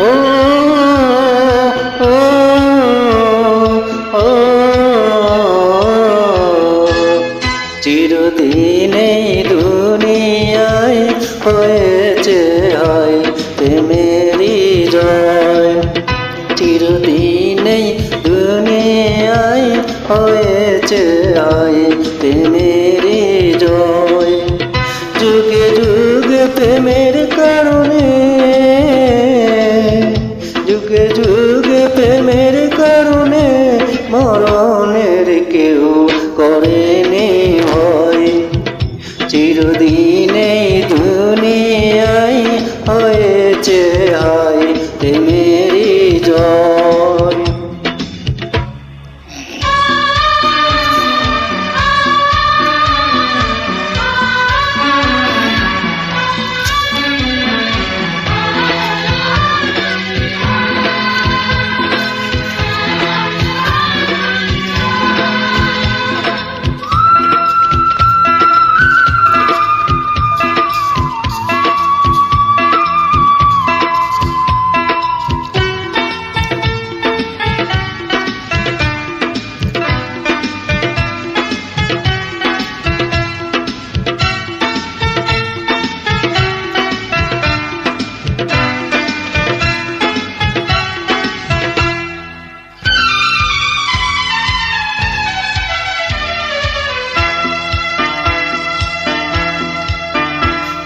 ও ও ও চিরদিন এই দুনিয়ায় হয়েছে হয় প্রেমেরই জয়। চিরদিন এই দুনিয়ায় হয়েছে হয় প্রেমেরই জয়। যুগে যুগে প্রেমের কারণে, যুগে যুগে প্রেমের কারণে মরণের কেউ করেনি ভয়। চিরদিন এই দুনিয়ায় হয়েছে হয় প্রেমেরই জয়।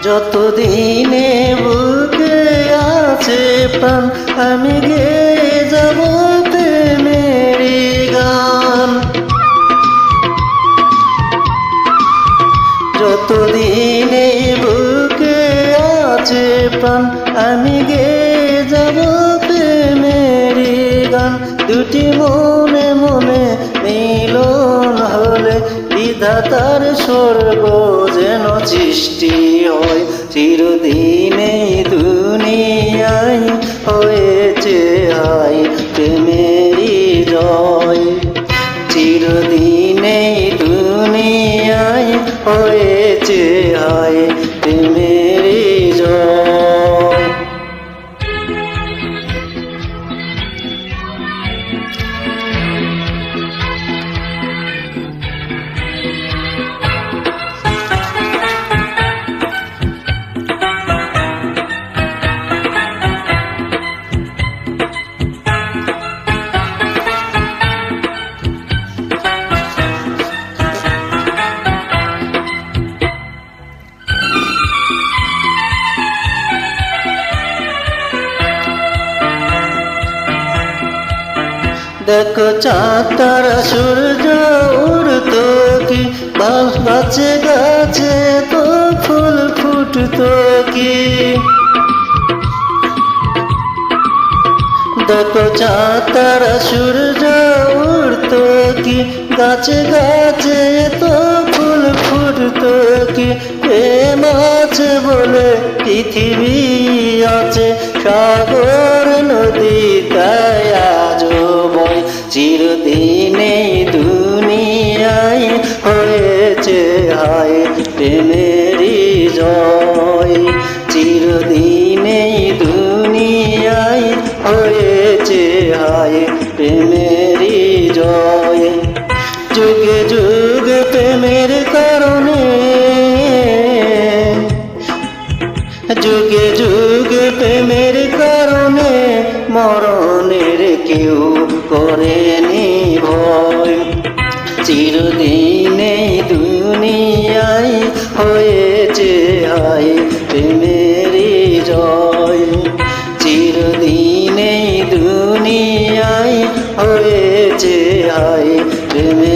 যতদিনে বুকে আছে প্রাণ আমি গেয়ে যাব প্রেমেরই গান। যতদিনে বুকে আছে প্রাণ আমি গেয়ে যাব প্রেমেরই গান। দুটি মনে মনে মিলন হলে বিধাতার স্বর্গ যেন সৃষ্টি হয়। চিরদিন এই দুনিয়ায় হয়েছে হয় প্রেমেরই জয়। চিরদিন এই দুনিয়ায় হয়েছে হয় প্রেমেরই জয়। দেখো চাঁদ তারা সূর্য উড়তো কি, গাছে গাছে তো ফুল ফুটতো কি। দেখো চাঁদ তারা সূর্য উড়তো কি, গাছে গাছে তো ফুল ফুটতো কি। প্রেম আছে বলে পৃথিবী আছে, সাগর নদী তাই আজও বয়। চিরদিন এই দুনিয়ায় হয়েছে হয় প্রেমেরই জয়। চিরদিন এই দুনিয়ায় হয়েছে হয় প্রেমেরই জয়। যুগে যুগে প্রেমের কারণে, যুগে যুগে প্রেমের কারণে মরণের কেউ করেনি ভয়। চিরদিন এই দুনিয়ায় হয়েছে হয় প্রেমেরই জয়। চিরদিন এই দুনিয়ায় হয়েছে হয় প্রেমের